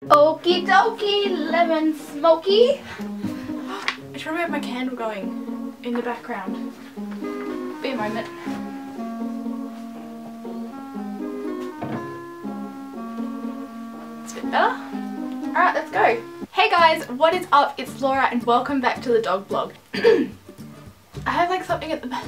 Okie dokie, lemon smoky. I try to have my candle going in the background. Be a moment. It's a bit better. Alright, let's go. Hey guys, what is up? It's Laura and welcome back to the dog blog. I have like something at the back.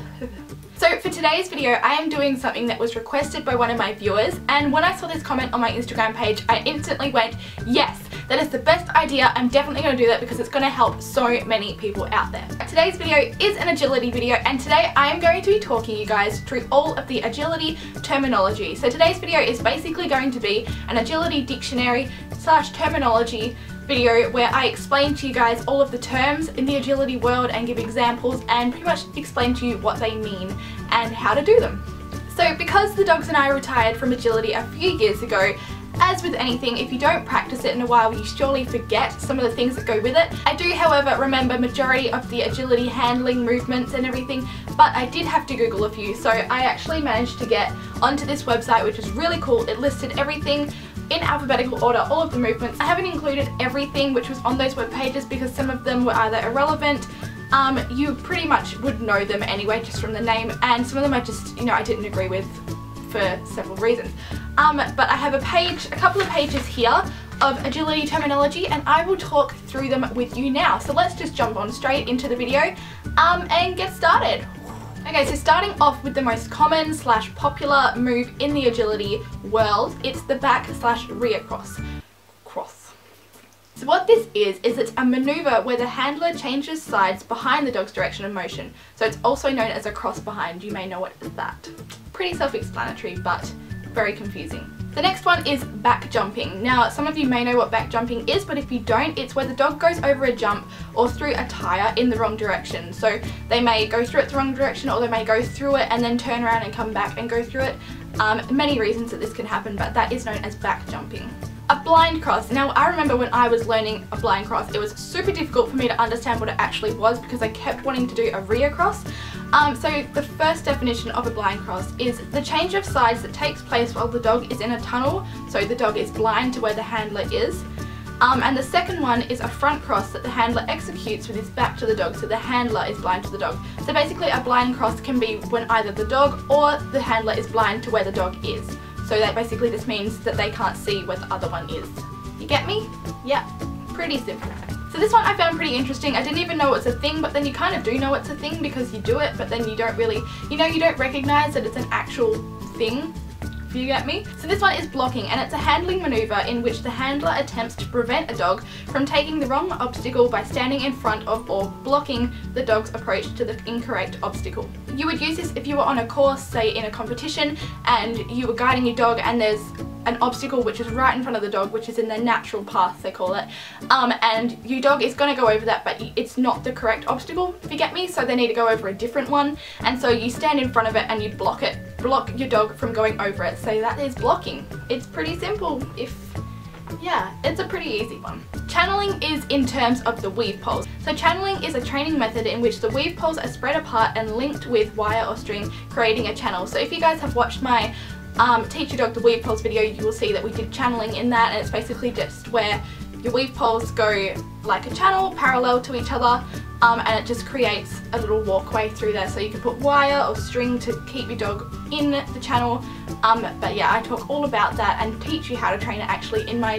So for today's video, I am doing something that was requested by one of my viewers, and when I saw this comment on my Instagram page, I instantly went, yes, that is the best idea. I'm definitely going to do that because it's going to help so many people out there. Today's video is an agility video, and today I am going to be talking you guys through all of the agility terminology. So today's video is basically going to be an agility dictionary / terminology video where I explain to you guys all of the terms in the agility world and give examples and pretty much explain to you what they mean and how to do them. So because the dogs and I retired from agility a few years ago, as with anything, if you don't practice it in a while, you surely forget some of the things that go with it. I do, however, remember majority of the agility handling movements and everything, but I did have to Google a few, so I actually managed to get onto this website, which is really cool. It listed everything in alphabetical order, all of the movements. I haven't included everything which was on those web pages because some of them were either irrelevant, you pretty much would know them anyway just from the name, and some of them I just, I didn't agree with for several reasons. But I have a couple of pages here of agility terminology, and I will talk through them with you now. So let's just jump on straight into the video and get started. Okay, so starting off with the most common / popular move in the agility world, it's the back / rear cross. So what this is it's a maneuver where the handler changes sides behind the dog's direction of motion. So it's also known as a cross behind. You may know it as that. Pretty self-explanatory, but very confusing. The next one is back jumping. Now, some of you may know what back jumping is, but if you don't, it's where the dog goes over a jump or through a tire in the wrong direction. So they may go through it the wrong direction, or they may go through it and then turn around and come back and go through it. Many reasons that this can happen, but that is known as back jumping. A blind cross. Now, I remember when I was learning a blind cross, it was super difficult for me to understand what it actually was because I kept wanting to do a rear cross. So the first definition of a blind cross is the change of sides that takes place while the dog is in a tunnel, so the dog is blind to where the handler is. And the second one is a front cross that the handler executes with his back to the dog, so the handler is blind to the dog. So basically a blind cross can be when either the dog or the handler is blind to where the dog is. So that basically just means that they can't see where the other one is. You get me? Yeah, pretty simple. So this one I found pretty interesting. I didn't even know it's a thing, but then you kind of do know it's a thing because you do it, but then you don't really, you don't recognize that it's an actual thing. If you get me? So this one is blocking, and it's a handling maneuver in which the handler attempts to prevent a dog from taking the wrong obstacle by standing in front of or blocking the dog's approach to the incorrect obstacle. You would use this if you were on a course, say in a competition, and you were guiding your dog and there's an obstacle which is right in front of the dog, which is in their natural path, they call it, and your dog is going to go over that, but it's not the correct obstacle, if you get me, so they need to go over a different one, and so you stand in front of it and you block your dog from going over it. So that is blocking. It's pretty simple. Yeah, it's a pretty easy one. Channeling is in terms of the weave poles. So channeling is a training method in which the weave poles are spread apart and linked with wire or string, creating a channel. So if you guys have watched my Teach Your Dog the Weave Poles video, you will see that we did channeling in that, and it's basically just where your weave poles go like a channel parallel to each other, and it just creates a little walkway through there, so you can put wire or string to keep your dog in the channel. But yeah, I talk all about that and teach you how to train it actually in my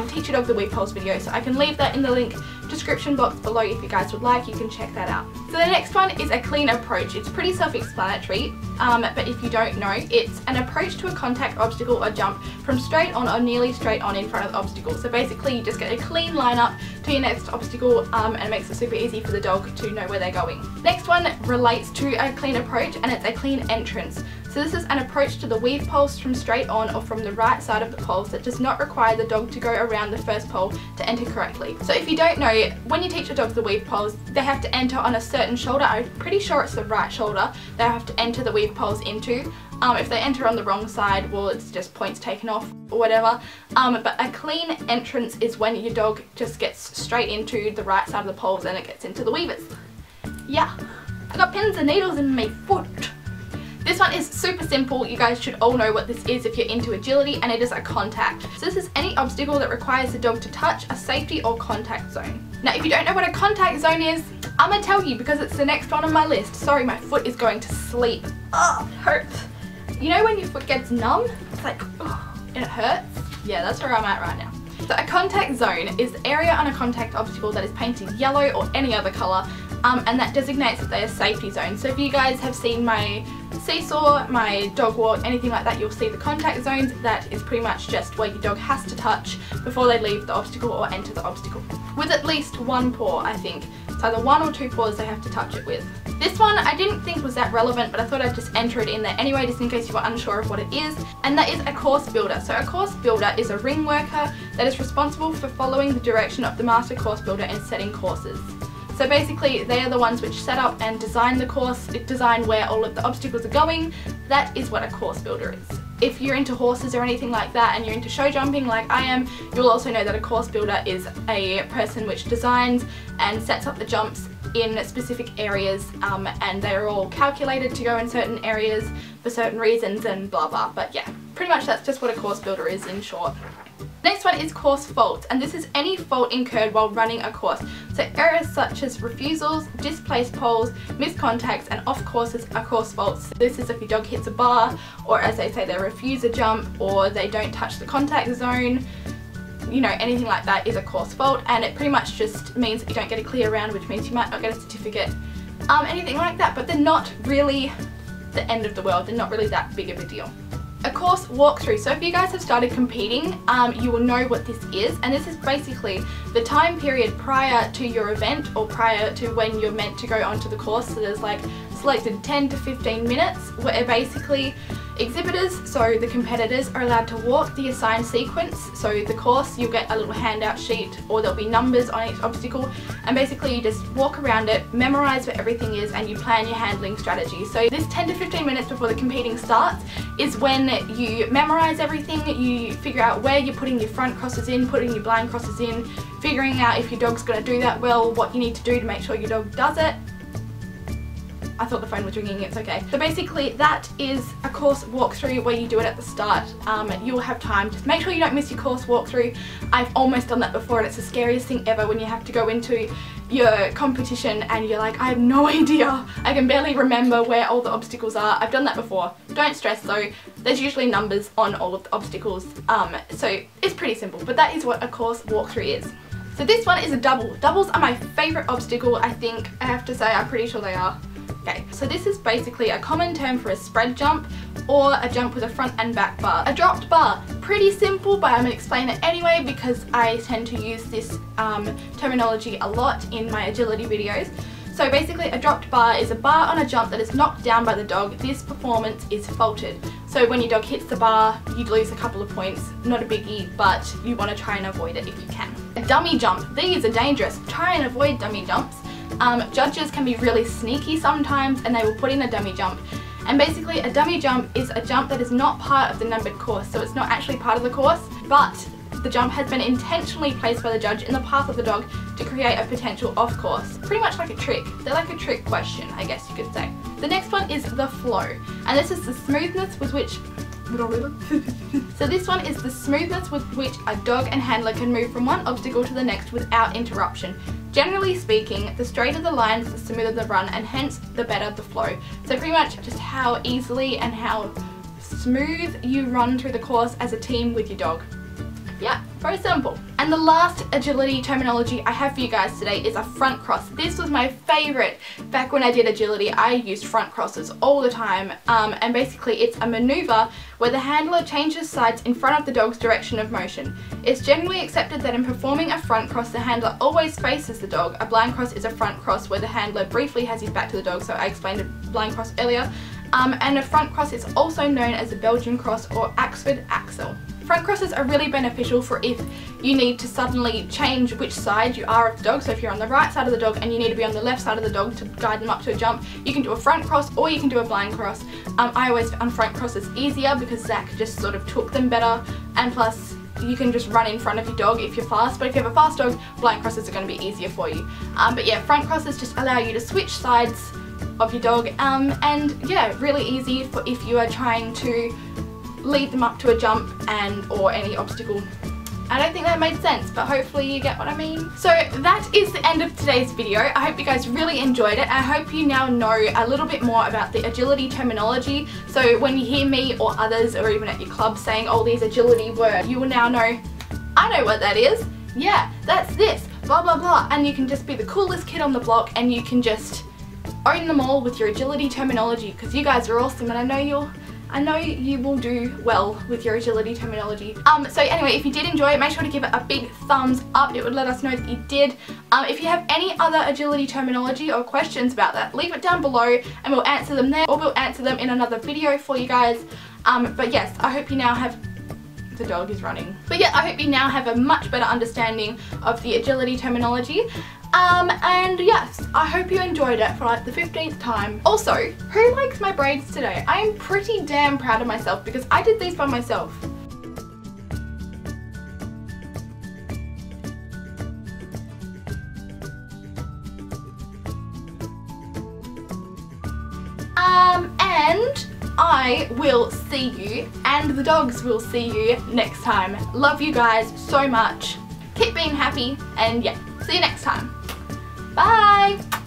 Teach Your Dog the Weave Poles video, so I can leave that in the link description box below if you guys would like. You can check that out. So the next one is a clean approach. It's pretty self-explanatory, but if you don't know, it's an approach to a contact obstacle or jump from straight on or nearly straight on in front of the obstacle. So basically you just get a clean line up to your next obstacle, and it makes it super easy for the dog to know where they're going. Next one relates to a clean approach, and it's a clean entrance. So this is an approach to the weave poles from straight on or from the right side of the poles that does not require the dog to go around the first pole to enter correctly. So if you don't know, when you teach a dog the weave poles, they have to enter on a certain shoulder. I'm pretty sure it's the right shoulder they have to enter the weave poles into. If they enter on the wrong side, well, it's just points taken off or whatever. But a clean entrance is when your dog just gets straight into the right side of the poles and it gets into the weavers. Yeah, I got pins and needles in my foot. This one is super simple. You guys should all know what this is if you're into agility, and it is a contact. So this is any obstacle that requires the dog to touch a safety or contact zone. Now if you don't know what a contact zone is, I'm gonna tell you because it's the next one on my list. Sorry, my foot is going to sleep. Oh, it hurts. You know when your foot gets numb? It's like, oh, and it hurts? Yeah, that's where I'm at right now. So a contact zone is the area on a contact obstacle that is painted yellow or any other colour, and that designates that they are safety zones. So if you guys have seen my seesaw, my dog walk, anything like that, you'll see the contact zones. That is pretty much just where your dog has to touch before they leave the obstacle or enter the obstacle. With at least one paw, I think. It's either 1 or 2 paws they have to touch it with. This one I didn't think was that relevant, but I thought I'd just enter it in there anyway, just in case you were unsure of what it is, and that is a course builder. So a course builder is a ring worker that is responsible for following the direction of the master course builder and setting courses. So basically they are the ones which set up and design the course, design where all of the obstacles are going. That is what a course builder is. If you're into horses or anything like that and you're into show jumping like I am, you'll also know that a course builder is a person which designs and sets up the jumps in specific areas, and they're all calculated to go in certain areas for certain reasons and blah blah. But yeah, pretty much that's just what a course builder is in short. Next one is course faults, and this is any fault incurred while running a course. So errors such as refusals, displaced poles, missed contacts, and off courses are course faults. This is if your dog hits a bar, or as they say, they refuse a jump, or they don't touch the contact zone. You know, anything like that is a course fault, and it pretty much just means that you don't get a clear round, which means you might not get a certificate, anything like that, but they're not really the end of the world. They're not really that big of a deal. A course walkthrough. So if you guys have started competing, you will know what this is, and this is basically the time period prior to your event or prior to when you're meant to go onto the course. So there's like selected 10 to 15 minutes where basically exhibitors, so the competitors, are allowed to walk the assigned sequence. So the course, you'll get a little handout sheet, or there'll be numbers on each obstacle, and basically you just walk around it, memorize where everything is, and you plan your handling strategy. So this 10 to 15 minutes before the competing starts is when you memorize everything, you figure out where you're putting your front crosses in, putting your blind crosses in, figuring out if your dog's going to do that well, what you need to do to make sure your dog does it. I thought the phone was ringing, it's okay. So basically that is a course walkthrough where you do it at the start. You'll have time. Just make sure you don't miss your course walkthrough. I've almost done that before, and it's the scariest thing ever when you have to go into your competition and you're like, I have no idea. I can barely remember where all the obstacles are. I've done that before. Don't stress though. There's usually numbers on all of the obstacles. So it's pretty simple, but that is what a course walkthrough is. So this one is a double. Doubles are my favourite obstacle, I think. I have to say, I'm pretty sure they are. Okay, so this is basically a common term for a spread jump or a jump with a front and back bar. A dropped bar, pretty simple, but I'm going to explain it anyway because I tend to use this terminology a lot in my agility videos. So basically a dropped bar is a bar on a jump that is knocked down by the dog. This performance is faulted. So when your dog hits the bar, you'd lose a couple of points. Not a biggie, but you want to try and avoid it if you can. A dummy jump, these are dangerous. Try and avoid dummy jumps. Judges can be really sneaky sometimes, and they will put in a dummy jump. And basically a dummy jump is a jump that is not part of the numbered course, so it's not actually part of the course, but the jump has been intentionally placed by the judge in the path of the dog to create a potential off course. Pretty much like a trick. They're like a trick question, I guess you could say. The next one is the flow, and this is the smoothness with which so this one is the smoothness with which a dog and handler can move from one obstacle to the next without interruption. Generally speaking, the straighter the lines, the smoother the run, and hence the better the flow. So pretty much just how easily and how smooth you run through the course as a team with your dog. Yeah, very simple. And the last agility terminology I have for you guys today is a front cross. This was my favourite. Back when I did agility, I used front crosses all the time. And basically it's a manoeuvre where the handler changes sides in front of the dog's direction of motion. It's generally accepted that in performing a front cross, the handler always faces the dog. A blind cross is a front cross where the handler briefly has his back to the dog, so I explained a blind cross earlier. And a front cross is also known as a Belgian cross or Axford axel. Front crosses are really beneficial for if you need to suddenly change which side you are of the dog. So if you're on the right side of the dog and you need to be on the left side of the dog to guide them up to a jump, you can do a front cross or you can do a blind cross. I always found front crosses easier because Zach just sort of took them better, and plus you can just run in front of your dog if you're fast, but if you have a fast dog, blind crosses are going to be easier for you. But yeah, front crosses just allow you to switch sides of your dog, and yeah, really easy for if you are trying to lead them up to a jump or any obstacle. I don't think that made sense, but hopefully you get what I mean. So that is the end of today's video. I hope you guys really enjoyed it. I hope you now know a little bit more about the agility terminology. So when you hear me or others, or even at your club, saying all these agility words, you will now know, I know what that is. Yeah, that's this, blah blah blah. And you can just be the coolest kid on the block, and you can just own them all with your agility terminology, because you guys are awesome, and I know you will do well with your agility terminology. So anyway, if you did enjoy it, make sure to give it a big thumbs up. It would let us know that you did. If you have any other agility terminology or questions about that, leave it down below and we'll answer them there, or we'll answer them in another video for you guys. But yes, I hope you now have... The dog is running. But yeah, I hope you now have a much better understanding of the agility terminology. And yes, I hope you enjoyed it for like the 15th time. Also, who likes my braids today? I am pretty damn proud of myself because I did these by myself. And I will see you, and the dogs will see you next time. Love you guys so much. Keep being happy, and yeah, see you next time. Bye!